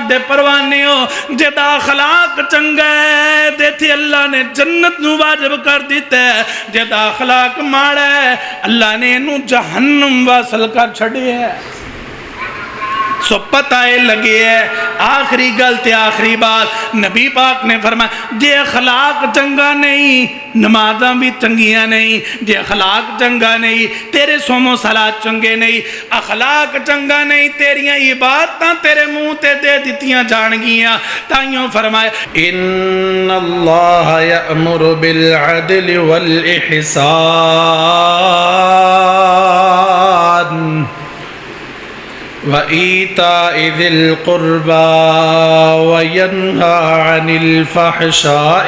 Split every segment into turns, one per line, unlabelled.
کائنات دے پروانے ہو جدا اخلاق چنگا ہے دیتھی اللہ نے جنت نو واجب کر دیتا ہے، جدا اخلاق ماڑا ہے اللہ نے انہوں جہنم واصل کر چھڑے ہے۔ سو پتہ لگے ہے آخری گلتے آخری بات نبی پاک نے فرمایا جے اخلاق چنگا نہیں نمازاں بھی چنگیاں نہیں، جے اخلاق چنگا نہیں تیرے سوم و صلات چنگے نہیں، اخلاق چنگا نہیں تیریاں عبادتاں تیرے منہ تے دے دیتیاں جان گیاں۔ تائیوں فرمایا ان اللہ یأمر بالعدل والإحسان وَإِيتَاءِ ذِي الْقُرْبَى وَيَنْهَى عَنِ الْفَحْشَاءِ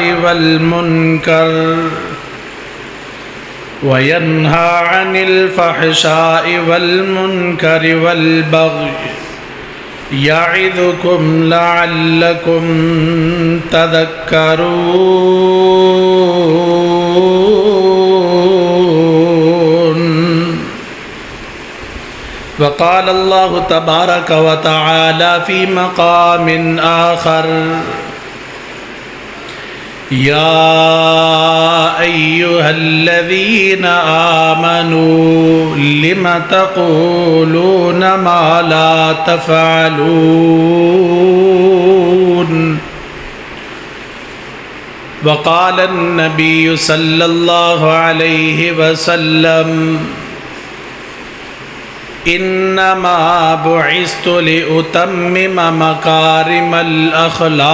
وَالْمُنْكَرِ وَالْبَغْيِ يَعِظُكُمْ لَعَلَّكُمْ تَذَكَّرُونَ۔ وقال اللہ تبارک و تعالی فی مقام آخر یا ایہا الذین آمنوا لم تقولون ما لا تفعلون۔ وقال النبی صلی اللہ علیہ وسلم انما بعثت لأتمم مکارم الاخلاق۔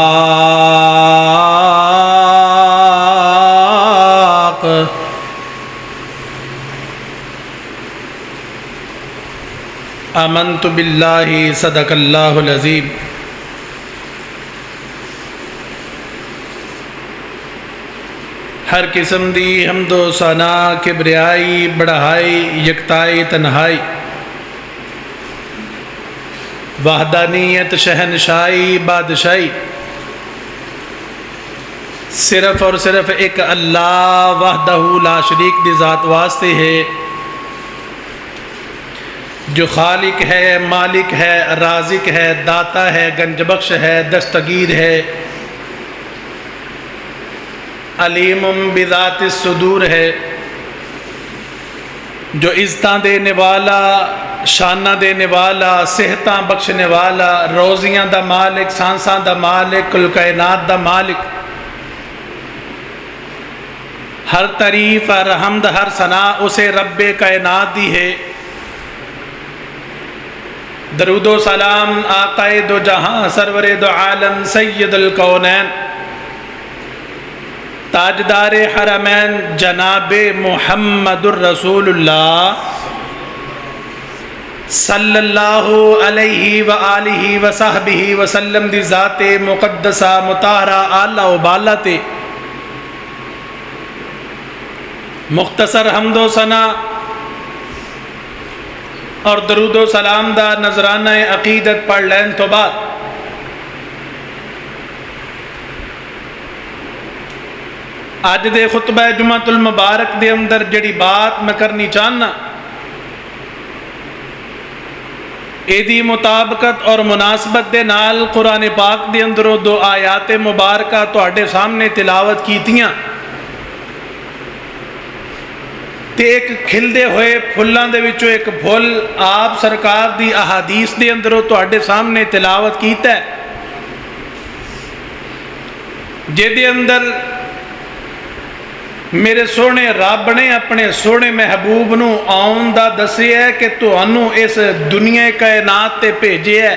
آمنت باللہ صدق اللہ العظیم۔ ہر قسم دی حمد و ثنا کبریائی بڑھائی یکتائی تنہائی وحدانیت شہنشاہی بادشاہی صرف اور صرف ایک اللہ وحدہ لا شریک دی ذات واسطے ہے جو خالق ہے، مالک ہے، رازق ہے، داتا ہے، گنج بخش ہے، دستگیر ہے، علیم بذات الصدور ہے، جو عزتاں دینے والا، شانہ دینے والا، صحتاں بخشنے والا، روزیاں دا مالک، سانساں دا مالک، کل کائنات دا مالک۔ ہر تعریف، ہر حمد، ہر ثنا اسے رب کائنات دی ہے۔ درود و سلام آقائے دو جہاں سرور دو عالم سید الکونین تاجدار حرمین جناب محمد الرسول اللہ صلی اللہ علیہ وآلہ وصحبہ وسلم دی ذات مقدسہ مطہرہ اعلیٰ و بالا تے مختصر حمد و ثنا اور درود و سلام دا نذرانہ عقیدت پڑھ لین تو بعد آج دے خطبہ جمعۃ المبارک دے اندر جڑی بات میں کرنی چاہنا ایدی مطابقت اور مناسبت دے نال قرآن پاک دے اندروں دو آیات مبارکہ تو اڈے سامنے تلاوت کیتیاں تے ایک کھلدے ہوئے پھلاں دے وچوں ایک پھل آپ سرکار دی احادیث دے اندروں تو اڈے سامنے تلاوت کیتا ہے جے دے اندر میرے سونے رب نے اپنے سونے محبوب نو آن دا دسی ہے کہ تو انو اس دنیا کائنات تے بھیجے ہے،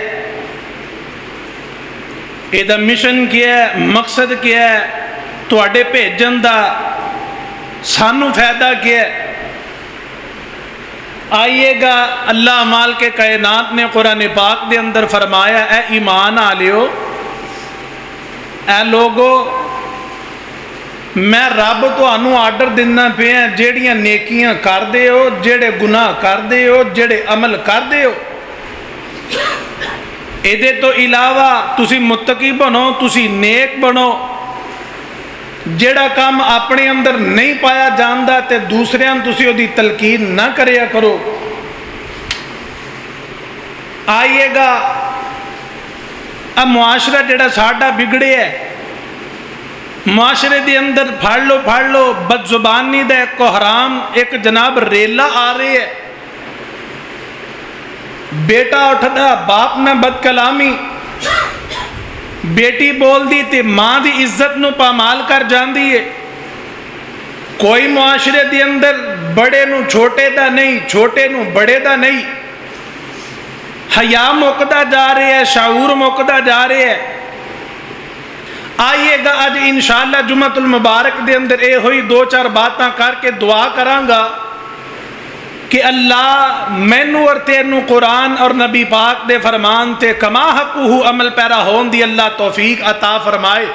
ایدہ مشن کیا ہے، مقصد کیا ہے، تو اڈے بھیجن دا سانو فائدہ کیا ہے۔ آئیے گا اللہ مال کے کائنات نے قرآن پاک دے اندر فرمایا اے ایمان آلیو، اے لوگو میں رب تو انو آرڈر دینا پہ ہیں جیڑیاں نیکیاں کر دے ہو، جیڑے گناہ کر دے ہو، جیڑے عمل کر دے ہو، ایدے تو علاوہ تسی متقی بنو، تسی نیک بنو، جیڑا کام اپنے اندر نہیں پایا جاندہ تے دوسریاں تسی ہو دی تلقین نہ کریا کرو۔ آئیے گا اب معاشرہ جڑا ساڈا بگڑے ہے، معاشرے دے اندر پھڑ لو بد زبانی دا ایک حرام ایک جناب ریلا آ رہے ہے، بیٹا اٹھدا باپ نہ بد کلامی، بیٹی بول دی تے ماں دی عزت نو پامال کر جاندی ہے۔ کوئی معاشرے دے اندر بڑے نو چھوٹے دا نہیں، چھوٹے نو بڑے دا نہیں، حیا مکدا جا رہے ہے، شعور مکدا جا رہے ہے۔ آئیے گا اج انشاءاللہ جمعۃ المبارک دے اندر اے ہوئی دو چار باتاں کر کے دعا کرانگا کہ اللہ مینوں اور تینوں قرآن اور نبی پاک دے فرمان تے کما حقہ عمل پیرا ہون دی اللہ توفیق عطا فرمائے۔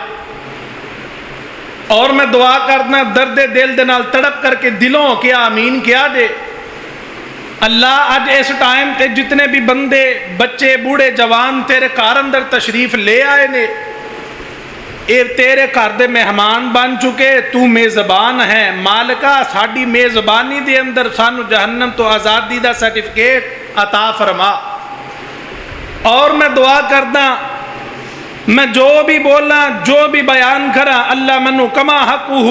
اور میں دعا کرنا درد دل دے نال تڑپ کر کے دلوں کیا آمین کیا دے۔ اللہ اج اس ٹائم تے جتنے بھی بندے بچے بوڑھے جوان تیرے گھر اندر تشریف لے آئے نے، اے تیرے گھر دے مہمان بن چکے، تو میزبان ہے مالکا، ساڈی میزبانی دے اندر سانو جہنم تو آزادی دا سرٹیفکیٹ عطا فرما۔ اور میں دعا کردا میں جو بھی بولا جو بھی بیان کرا اللہ منو کما حقہ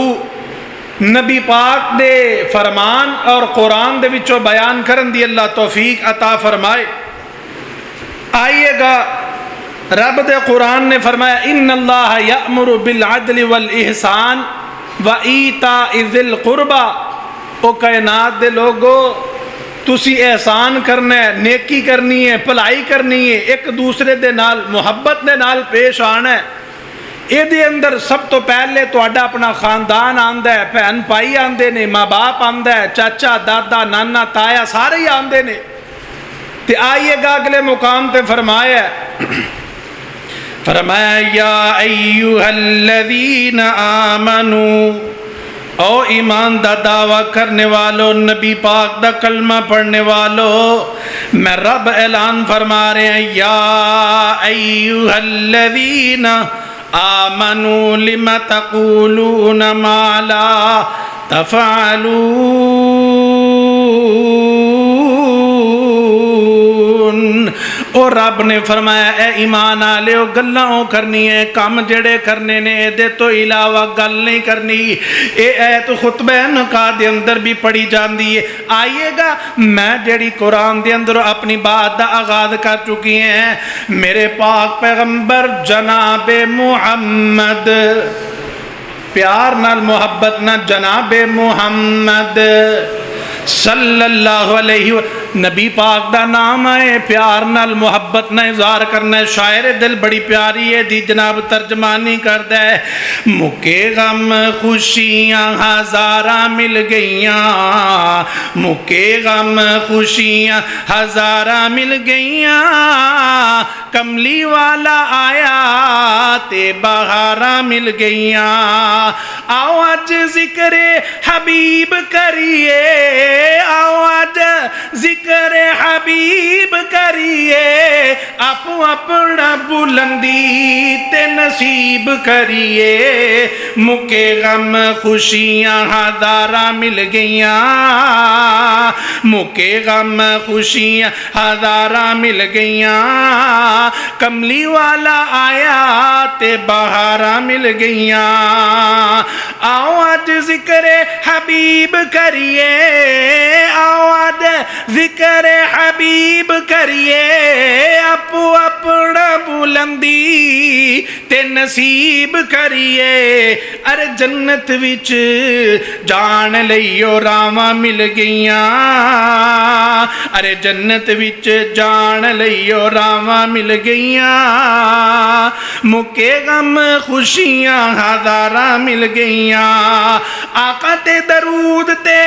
نبی پاک دے فرمان اور قرآن دے وچوں بیان کرن دی اللہ توفیق عطا فرمائے۔ آئیے گا رب دے قرآن نے فرمایا ان اللہ یأمر بالعدل والاحسان وایتاء ذی القربى، او کائنات دے لوگو تسی احسان کرنا ہے، نیکی کرنی ہے، بھلائی کرنی ہے، ایک دوسرے دے نال محبت دے نال پیش آنا ہے۔ اے دے اندر سب تو پہلے تہاڈا اپنا خاندان آندا ہے، بہن بھائی آندے نے، ماں باپ آندا ہے، چاچا دادا نانا تایا سارے ہی آندے نے۔ تے آئیے گا اگلے مقام تے فرمایا یا ایھا الذین آمنوا، او ایمان دا دعویٰ کرنے والو، نبی پاک دا کلمہ پڑھنے والو، میں رب اعلان فرما رہے ہیں یا ایھا الذین آمنوا لم تقولون ما لا تفعلون۔ اور رب نے فرمایا اے ایمان آلیو گلاں کرنی ہے، کام جڑے کرنے نے دے تو علاوہ گل نہیں کرنی۔ اے ایت خطبہ نکاح دے اندر بھی پڑھی جاندی ہے۔ آئیے گا میں جڑی قرآن دے اندر اپنی بات دا آغاز کر چکی ہیں، میرے پاک پیغمبر جناب محمد، پیار نال محبت نہ جناب محمد صلی اللہ علیہ وسلم، نبی پاک دا نام ہے، پیار نال محبت نہ اظہار کرنا ہے۔ شاعر دل بڑی پیاری ہے دی جناب ترجمانی کردا ہے، مکے غم خوشیاں ہزاراں مل گئیاں، مکے غم خوشیاں ہزاراں مل گئیاں، کملی والا آیا تے بہاراں مل گئیاں، آؤ اج ذکر حبیب کریے، آؤ اج ذکر حبیب کریے، آپ اپنا بلندی تے نصیب کریے، مکے غم خوشیاں ہزاراں مل گئیاں، مکے غم خوشیاں ہزاراں مل گئیاں، کملی والا آیا تے بہاراں مل گئیاں، آؤ اج ذکر حبیب کریے، آؤ اج ذکر حبیب کریے، اپو اپنا بلندی تے نصیب کریے، ارے جنت وچ جان لئیو راواں مل گئیاں، ارے جنت وچ جان لئیو راواں مل گئیاں، مکے غم خوشیاں ہزاراں مل گئیاں، آقا تے درود تے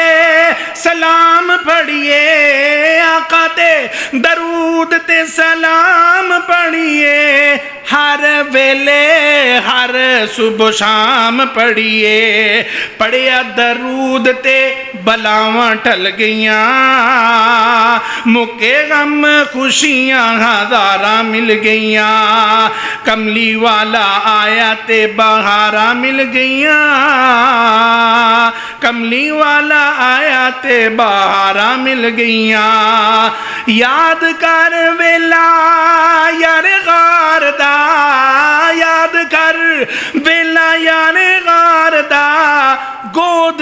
سلام پڑھیے، آقا تے درود تے سلام پڑھیے، ہر ویلے ہر صبح شام پڑھیے، پڑھیا درود تے بلاواں ٹل گئیاں، مکے غم خوشیاں ہزاراں مل گئیاں، کملی والا آیا تے بہاراں مل گئیاں، کملی والا آیا تے بہاراں مل گئیاں، یاد کر ویلا یار غار دا،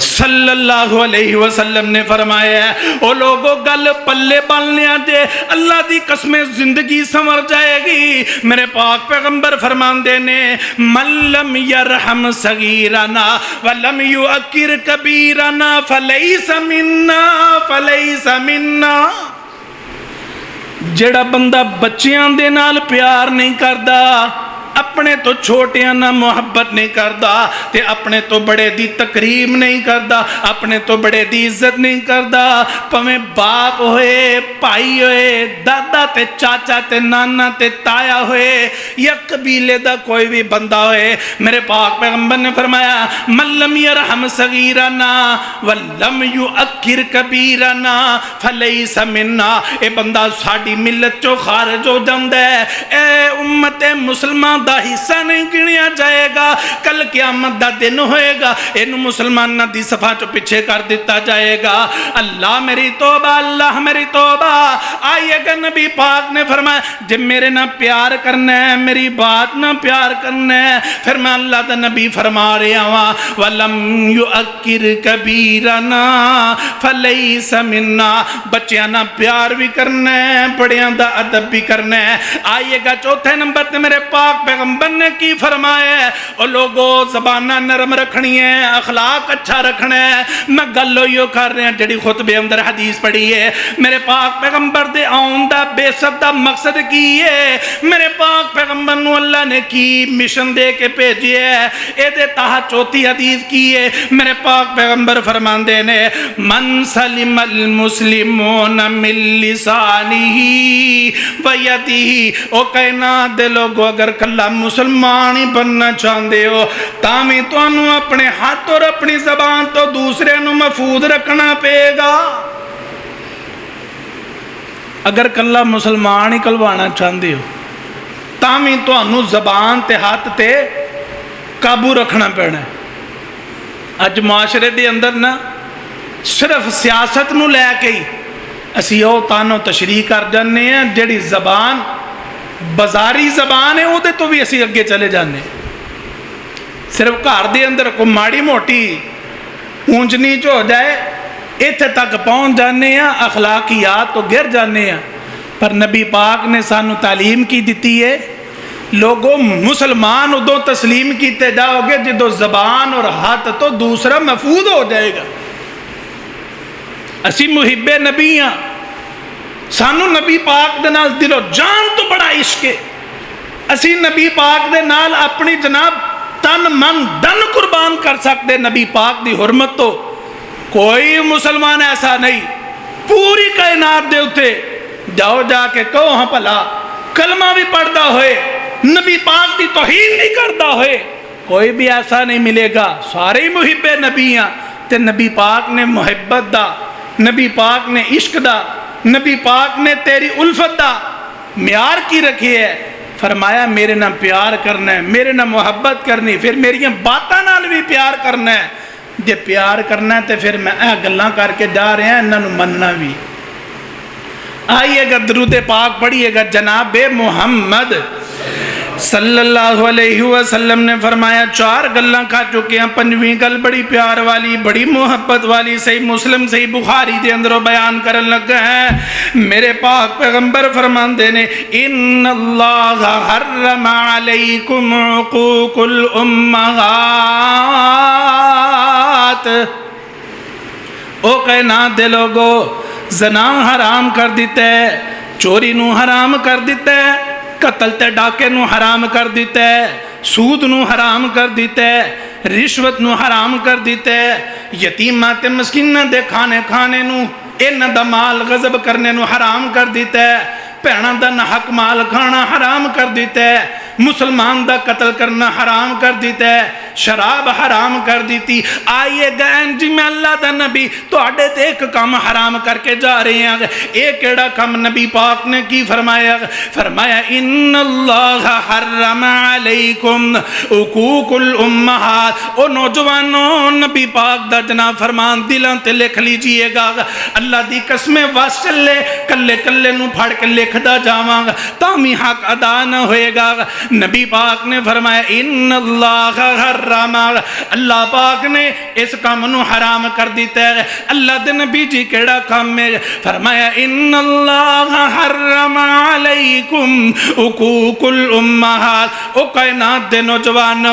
صلی اللہ علیہ وسلم نے فرمایا ہے او لوگو گل پلے بالنیا دے اللہ دی قسمیں زندگی سنور جائے گی. میرے پاک پیغمبر فرماندے نے من لم یرحم صغیرنا ولم یؤکر کبیرنا فلیس منا فلیس منا. جڑا بندہ بچیاں دے نال پیار نہیں کردا اپنے تو چھوٹیاں نہ محبت نہیں کردا تے اپنے تو بڑے دی تکریم نہیں کردا اپنے تو بڑے دی عزت نہیں کردا پویں باپ ہوئے بھائی ہوئے دادا تے چاچا تے نانا تے تایا ہوئے یا قبیلے دا کوئی بھی بندہ ہوئے. میرے پاک پیغمبر نے فرمایا من لم یرحم صغیرنا ولم یؤکر کبیرنا فلیس منا. اے بندہ ساڈی ملت چوں خارج ہو جاندا ہے. اے امت مسلمان دا حصہ نہیں گنیا جائے گا. کل قیامت دا دن ہوئے گا اینو مسلمان دی صفحہ چو پیچھے کر دیتا جائے گا. اللہ میری توبہ اللہ میری توبہ. آئیے گا نبی پاک نے فرمایا جب میرے نہ پیار کرنا ہے میری بات نہ پیار کرنا ہے پھر میں اللہ دا نبی فرما رہا ہوں وَلَمْ يُؤَكِّرْ كَبِيرَنَا فَلَيْسَ مِنَّا. بچیاں نہ پیار بھی کرنا ہے بڑیاں دا ادب بھی کرنا ہے. آئیے گا چوتھے نمبر تے میرے پاک پیغمبر نے کی فرمایا ہے اور لوگوں زبانہ نرم رکھنی ہے اخلاق اچھا رکھنا ہے. میں گلو یو کر رہے ہیں جڑی خطبے اندر حدیث پڑھی ہے. میرے پاک پیغمبر دے آن دا بے صد دا مقصد کی ہے. میرے پاک پیغمبر نو اللہ نے کی مشن دے کے بھیجی ہے. اے دے تحت چوتھی حدیث کی ہے. میرے پاک پیغمبر فرماندے نے من سلم المسلمون من لسانہ و یدہ. او کائنات دے لوگو اگر کلا مسلمان ہی بننا چاہندے ہو تامی تو انہوں اپنے ہاتھ اور اپنی زبان تو دوسرے انہوں محفوظ رکھنا پے گا. اگر کلا مسلمان ہی کلوانا چاہندے ہو تامی تو انہوں زبان تے ہاتھ تے قابو رکھنا پینا ہے. اج معاشرے دے اندر نا صرف سیاست نو لے کے ہی اسی او تانو تشریح کر جانے ہیں جڑی زبان بازاری زبان ہے وہ دے تو بھی اسی اگے چلے جانے. صرف گھر دے اندر کوئی ماڑی موٹی اونچ نیچ ہو جائے ایتھے تک پہنچ جانے ہیں اخلاقیات تو گر جانے ہیں. پر نبی پاک نے سانو تعلیم کی دیتی ہے لوگوں مسلمان ادو تسلیم کیتے جاؤ گے جدو زبان اور ہاتھ تو دوسرا محفوظ ہو جائے گا. اسی محب نبی ہیں سانو نبی پاک دے نال دل و جان تو بڑا عشق ہے. اسی نبی پاک دے نال اپنی جناب تن من دن قربان کر سکتے. نبی پاک دی حرمت تو کوئی مسلمان ایسا نہیں پوری کائنات دے اتے جاؤ جا کے کہو ہاں پلا کلمہ بھی پڑھتا ہوئے نبی پاک دی توہین نہیں کرتا ہوئے کوئی بھی ایسا نہیں ملے گا. سارے محب نبی ہیں تے نبی پاک نے محبت دا نبی پاک نے عشق دا نبی پاک نے تیری الفت دا معیار کی رکھی ہے. فرمایا میرے نہ پیار کرنا ہے میرے نہ محبت کرنی پھر میری باتاں نال بھی پیار کرنا ہے. جے پیار کرنا ہے تو پھر میں گلاں کر کے جا رہے ہیں انہوں مننا بھی. آئیے گا درود پاک پڑھیے گا جناب محمد صلی اللہ علیہ وسلم نے فرمایا 4 گلاں کھا چکے ہیں. 5ویں گل بڑی پیار والی بڑی محبت والی صحیح مسلم صحیح بخاری دے اندر بیان کرن لگا ہے. میرے پاک پیغمبر فرماندے نے ان اللہ حرم علیکم عقوق الامہات. او کائنات دے لوگو زنا حرام کر دیتا ہے چوری نو حرام کر دیتا ہے قتل تے ڈاکے نو حرام کر دیتا ہے سود نو حرام کر دیتا ہے رشوت نو حرام کر دیتا ہے یتیمات مسکینہ دے کھانے نو انہ دا مال غضب کرنے نو حرام کر دیتا ہے بھیناں دا نہ حق مال کھانا حرام کر دیتا ہے مسلمان دا قتل کرنا حرام کر دیتا ہے شراب حرام کر دیتی. آئیے گئن جی میں اللہ دا نبی تو اڈے تے ایک کام حرام کر کے جا رہے ہیں. ایک ایڑا کام نبی پاک نے کی فرمایا فرمایا ان اللہ حرم علیکم عقوق الامہات. او نوجوانوں نبی پاک دا جناب فرمان دلان تے لکھ لیجئے گا. اللہ دی قسمیں واس چلے کلے کلے نو پھاڑ کے لکھ دا جاواں گا تامی حق ادا نہ ہوئے گا. نبی پاک نے فرمایا ان اللہ حرم محرم اللہ پاک نے اس کام نو حرام کر دیتا ہے اللہ دے نبی جی کیڑا کام ہے فرمایا ان اللہ حرم علیکم حقوق الامہات او کائنات دے نوجوان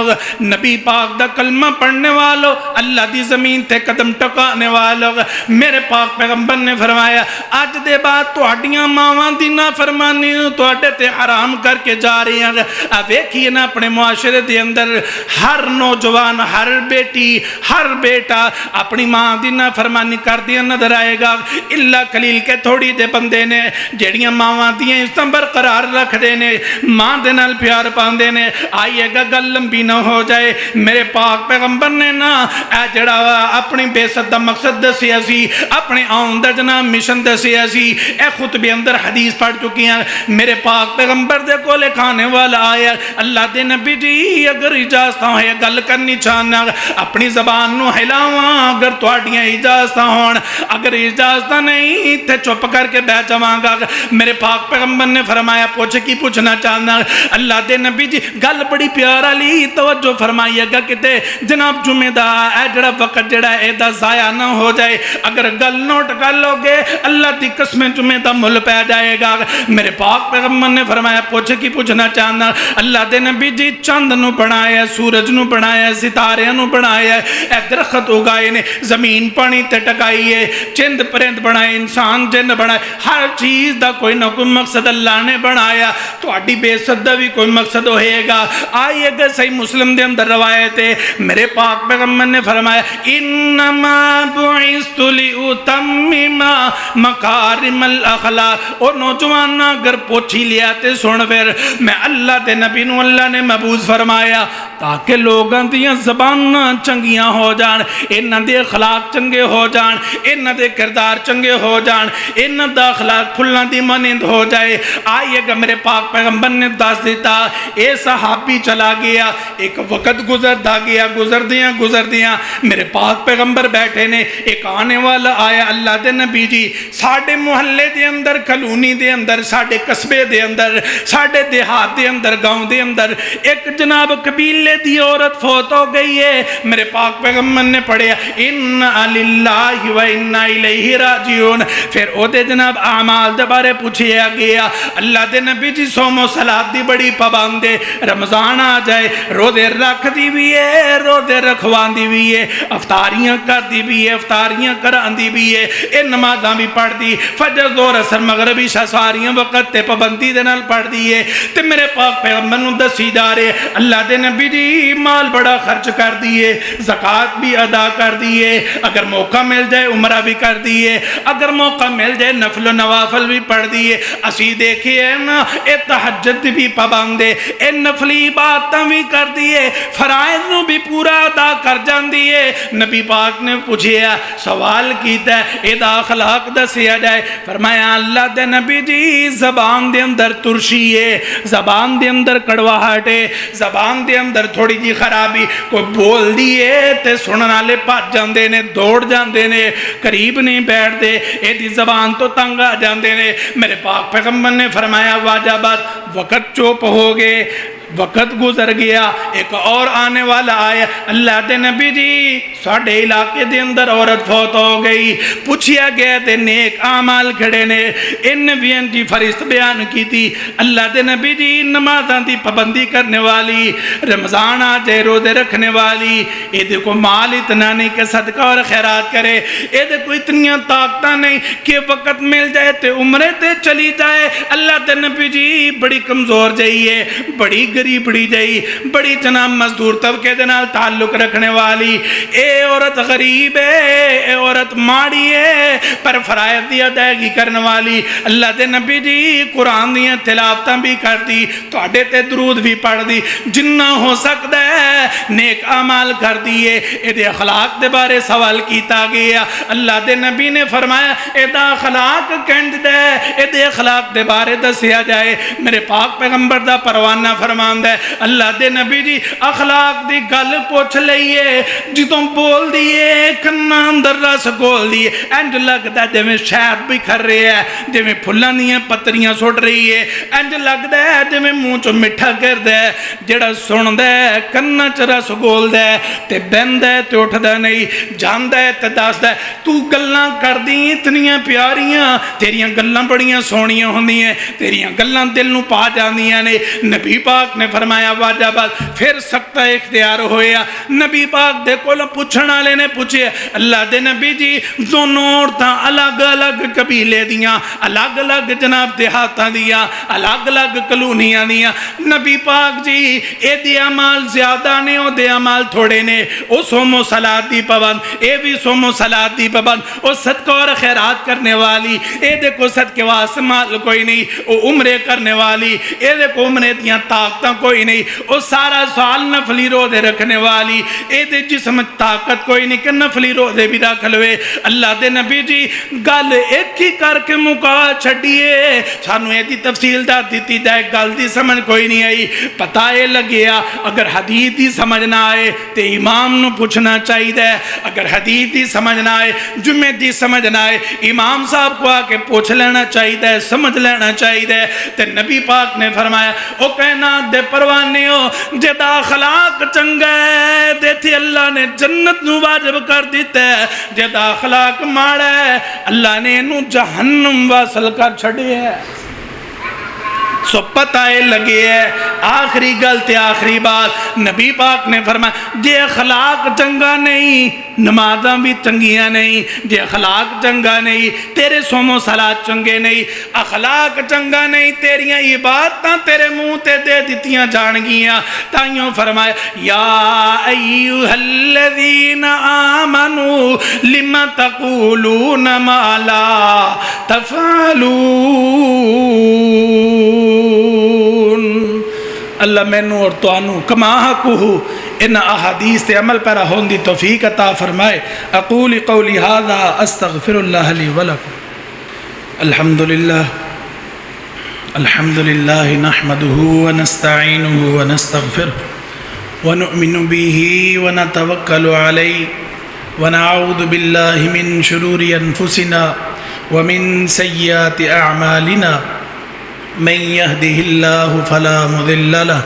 نبی پاک دا کلمہ پڑھنے والو اللہ دی زمین تے قدم ٹکانے والو میرے پاک پیغمبر نے فرمایا آج دے بعد تواڈیاں ماواں دی نافرمانی تواڈے تے حرام کر کے جا رہی ہیں ویکھیے نا اپنے معاشرے دے اندر ہر نوجوان ہر بیٹی ہر بیٹا اپنی ماں دی نافرمانی کر دیا نظر آئے گا اللہ قلیل کے تھوڑی دے بندے نے جیڑیاں ماواں دیاں اس طرح برقرار رکھ دے نے ماں دے نال پیار پاندے نے آئیے گا گل لمبی نہ ہو جائے میرے پاک پیغمبر نے نا اے جڑا اپنی بے ست دا مقصد دسیا سی اپنے آن دا جناب مشن دسیا سی اے خطبے اندر حدیث پڑھ چکی ہیں میرے پاک پیغمبر دے کو لکھانے والا آیا اللہ دے نبی جی اگر اجازت ہے گل کرنی چاہنا اپنی زبان نو ہلاواں اگر تواڈیاں اجازت ہون اگر اجازت نہیں تے چپ کر کے بیٹھ جاواں گا میرے پاک پیغمبر نے فرمایا پوچھ کی پوچھنا چاہنا اللہ دے نبی جی گل بڑی پیار والی توجہ فرمائیے گا کتے جناب جمعہ دا اے جڑا وقت جڑا اے دا ضائع نہ ہو جائے اگر گل نوٹ کر لو گے اللہ دی قسم جمعہ دا مل پہ جائے گا میرے پاک پیغمبر نے فرمایا پوچھ کی پوچھنا چاہنا اللہ دے نبی جی چاند نو بنایا سورج نو بنایا ستارے نو بنایا اے درخت اگائے نے زمین پانی تے ٹکائی ہے چند پرند بنائے انسان جن بنائے ہر چیز دا کوئی نہ کوئی مقصد اللہ نے بنایا تو اڈی بے صد دا بھی کوئی مقصد ہوئے گا آئیے گا صحیح مسلم دے اندر روایت ہے میرے پاک پیغمبر نے فرمایا انما بعثت لاتمم مکارم الاخلاق اور نوجوان اگر پوچھی لیا تے سن پھر میں اللہ دے نبی نو اللہ نے مبعوث فرمایا تاکہ لوگاں دیاں زباناں چنگیاں ہو جان انہاں دے اخلاق چنگے ہو جان انہاں دے کردار چنگے ہو جان انہاں دا اخلاق پھلاں دی مانند ہو جائے آئیے گا میرے پاک پیغمبر نے دس دیتا اے صحابی چلا گیا ایک وقت گزر دیاں میرے پاک پیغمبر بیٹھے نے ایک آنے والا آیا اللہ دے نبی جی ساڑھے محلے دے اندر کلونی دے اندر ساڑھے قصبے دے اندر ساڑھے دیہات دے اندر گاؤں دے اندر ایک جناب قبیلے دی عورت فوت ہو گئی ہے میرے پاک پیغمبر نے پڑھیا انا للہ و انا الیہ راجعون پھر او دے جناب اعمال دے بارے پوچھیا گیا اللہ دے نبی جی صوم و صلات دی بڑی پابند ہے رمضان آ جائے روزے رکھ دی بھی ہے روزے رکھوان دی بھی ہے افطاریاں کر دی بھی ہے افطاریاں کران دی بھی ہے اے نمازاں بھی پڑھ دی فجر ظہر اثر مغرب عشاء ساریاں وقت تے پابندی دے نال پڑھ دی ہے تے میرے پاک پیغمبر نو دسی جا رہے اللہ دے نبی جی مال بڑا خرچ کر دیئے زکاة بھی ادا کر دیئے اگر موقع مل جائے عمرہ بھی کر دیئے اگر موقع مل جائے نفل و نوافل بھی پڑھ دیئے اسی دیکھئے نا اے تہجد بھی پابندے اے نفلی باتاں بھی کر دیئے فرائض نو بھی پورا ادا کر جان دیئے نبی پاک نے پوچھیا سوال کیتا ہے اے دا اخلاق دسیا جائے فرمایا اللہ دے نبی جی زبان دے اندر ترشی ہے زبان دے اندر کڑواہٹ ہے زبان دے اندر تھوڑی جی خرابی کوئی بول دیئے تے سننا لے پاٹ جاندے نے دوڑ جاندے نے قریب نہیں بیٹھ دے اے دی زبان تو تنگ آ جاندے نے میرے پاک پیغمبر نے فرمایا واجبات وقت چوپ ہو گئے وقت گزر گیا ایک اور آنے والا آیا اللہ دے نبی جی ساڑھے علاقے دے اندر عورت فوت ہو گئی پوچھیا گیا تے نیک اعمال کھڑے نے ان نبیان جی فرست بیان کی تھی اللہ دے نبی جی نمازاں دی پابندی کرنے والی رمضان آ جائے روزے رکھنے والی اے دے کو مال اتنا نہیں کہ صدقہ اور خیرات کرے اے دے کو اتنیاں طاقتاں نہیں کہ وقت مل جائے تے عمرے تے چلی جائے اللہ دے نبی جی بڑی کمزور جائیے بڑی بڑی جائی بڑی جناب مزدور طبقے دنال تعلق رکھنے والی اے عورت غریب ہے اے عورت ماڑی ہے پر فرائض دی ادائیگی کرنے والی اللہ دے نبی جی قرآن دیاں تلاوتاں بھی کر دی تو اڈے تے درود بھی پڑھ دی جنہ ہو سکتا ہے نیک اعمال کر دیئے اے دے اخلاق دے بارے سوال کیتا گیا اللہ دے نبی نے فرمایا اے دا اخلاق کہند دے اے دے اخلاق دے بارے دسیا جائے میرے پاک پیغمبر دا پروانہ فرمایا فرماندا ہے اللہ دے نبی جی اخلاق دی گل پوچھ لئیے جدوں بول دیے کناں اندر رس گول دیے انج لگدا ہے جویں شہد بکھر رہے ہے جویں پھلاں دیاں پتریاں سٹ رہی ہے انج لگدا ہے جویں منہ چوں میٹھا کردا ہے جڑا سندا ہے کناں چ رس گولدا ہے تے بہندا ہے تے اٹھدا نہیں جاندا ہے تے دسدا ہے تو گلاں کردی اتنیاں پیاریاں تیریاں گلاں بڑیاں سونیاں ہوندیاں تیریاں گلاں دل نوں پا جاندیاں نے نبی پاک نے فرمایا واجب پھر سخت اختیار ہویا نبی پاک دے کول پوچھن والے نے پوچھے اللہ دے نبی جی دونوں عورتاں الگ الگ قبیلے دیاں الگ الگ جناب دیہاتاں دیاں الگ الگ کلونیاں دیاں نبی پاک جی اے دی عمال زیادہ نے او دے عمال تھوڑے نے او صوم و صلاۃ دی پابند اے بھی صوم و صلاۃ دی پابند او صدقہ اور خیرات کرنے والی اے دے کو صدقے واسطے مال کوئی نہیں او عمرے کرنے والی اے دے کو عمرے دیاں طاقتاں کوئی نہیں او سارا سال نفلی روزے رکھنے والی اے دے جسم طاقت کوئی نہیں کہ نفلی روزے بھی رکھ لوے اللہ دے نبی جی گل ایک ہی کر کے مکا چھڑیے سانو اے دی تفصیل دا دیتی جائے گل دی سمجھ کوئی نہیں آئی پتہ اے لگیا اگر حدیث دی سمجھ نہ آئے تے امام نو پوچھنا چاہیے اگر حدیث دی سمجھ نہ آئے جمعے دی سمجھ نہ آئے امام صاحب کو آ کے پوچھ لینا چاہیے سمجھ لینا چاہیے تے نبی پاک نے فرمایا او کہنا دے پروانے ہو جدا اخلاق چنگا ہے دیتی اللہ نے جنت نو واجب کر دیتا ہے جدا اخلاق ماڑا ہے اللہ نے انو جہنم واصل کر چھڑے ہے سو پتہ لگے ہے آخری گلتے آخری بات نبی پاک نے فرمایا جے اخلاق چنگا نہیں نمازاں بھی چنگیاں نہیں جے اخلاق چنگا نہیں تیرے صوم و صلاۃ چنگے نہیں اخلاق چنگا نہیں تیریاں عبادتاں تیرے منہ تے دے دتیاں جان گیاں تائیوں فرمایا یا ایھا الذین آمنوا لم تقولون ما لا تفعلون اللہ مینوں اور توانوں کما حقہ ان احادیث تے عمل پیرا ہون دی توفیق عطا فرمائے اقول قولی ھذا استغفر اللہ لی ولکم الحمدللہ نحمده ونستعینه ونستغفره ونؤمن به ونتوکل علیہ ونعوذ باللہ من شرور انفسنا ومن سیئات اعمالنا من يهده الله فلا مضل له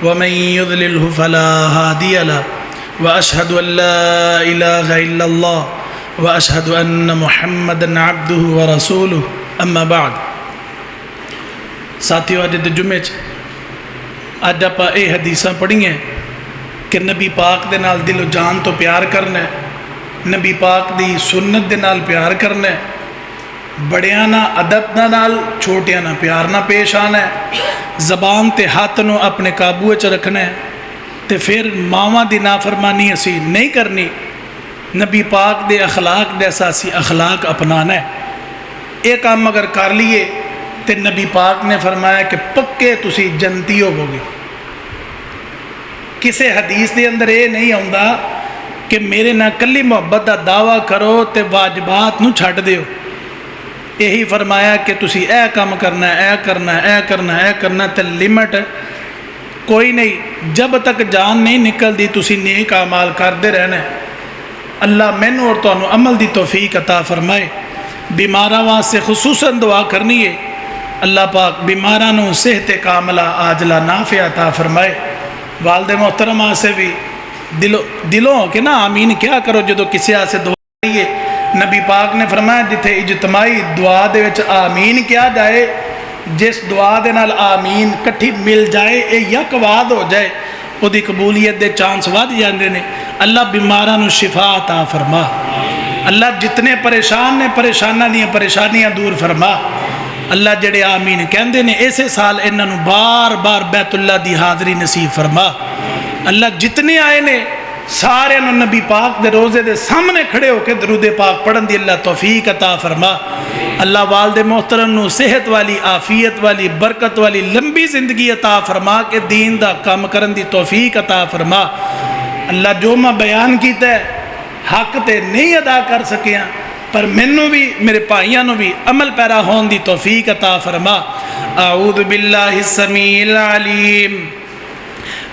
ومن يضلله فلا هادي له وأشهد أن لا إله إلا الله وأشهد أن محمدا عبده ورسوله أما بعد ساتھیو اج دے جمعے اج آپ اے حدیثاں پڑھی ہیں کہ نبی پاک دے نال دل و جان تو پیار کرنا ہے نبی پاک دی سنت دے نال پیار کرنا ہے بڑیاں نہ ادب نال چھوٹیاں نہ پیار نہ پیش آنا ہے زبان تے ہاتھ نو اپنے قابو وچ رکھنا ہے تے پھر ماواں دی نافرمانی اسی نہیں کرنی نبی پاک دے اخلاق دے اساسی اخلاق اپنانا ہے ایک کام اگر کر لیے تے نبی پاک نے فرمایا کہ پکے تسی جنتی ہوو گے کسے حدیث دے اندر یہ نہیں آندا کہ میرے نہ کلی محبت دا دعویٰ کرو تے واجبات نو چھڈ دیو یہی فرمایا کہ تسی اے کام کرنا ہے اے کرنا ہے اے کرنا ہے اے کرنا تے لمٹ کوئی نہیں جب تک جان نہیں نکل دی تسی نیک اعمال کردے رہنا ہے اللہ مینوں اور تانوں عمل دی توفیق عطا فرمائے بیماراں واسطے خصوصاً دعا کرنی ہے اللہ پاک بیماراں نوں صحت کاملہ عاجلہ نافع عطا فرمائے والد محترم واسطے بھی دلوں کہ نا آمین کیا کرو جدو کسی آسے دعا کریے نبی پاک نے فرمایا جتھے اجتماعی دعا دے وچ آمین کیا جائے جس دعا دے نال آمین کٹھی مل جائے اے یک واد ہو جائے وہ دی قبولیت دے چانس ود جاندے نے اللہ بیماراں نو شفا عطا فرما اللہ جتنے پریشان نے پریشاناں دیاں پریشانیاں دور فرما اللہ جڑے آمین کہندے نے ایسے سال انہاں نو بار بار بیت اللہ دی حاضری نصیب فرما اللہ جتنے آئے نے سارے نبی پاک دے روزے دے سامنے کھڑے ہو کے درود پاک پڑھن دی اللہ توفیق عطا فرما اللہ والد محترم نو صحت والی عافیت والی برکت والی لمبی زندگی عطا فرما کہ دین دا کام کرن دی توفیق عطا فرما اللہ جو میں بیان کیتا ہے حق تے نہیں ادا کر سکیاں پر منوں بھی میرے بھائیاں نو بھی عمل پیرا ہون دی توفیق عطا فرما اعوذ باللہ السمیع العلیم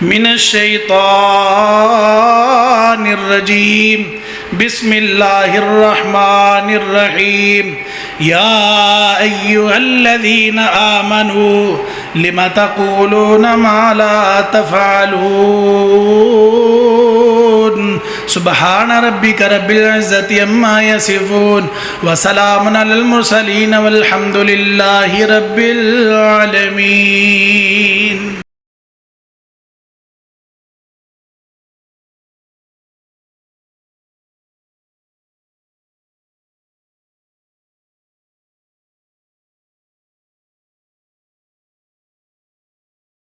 من الشیطان الرجیم بسم اللہ الرحمن الرحیم یا ایہا الذین آمنوا لم تقولون ما لا تفعلون سبحان ربک رب العزت عما یصفون وسلام علی المرسلین والحمد للہ رب العالمین.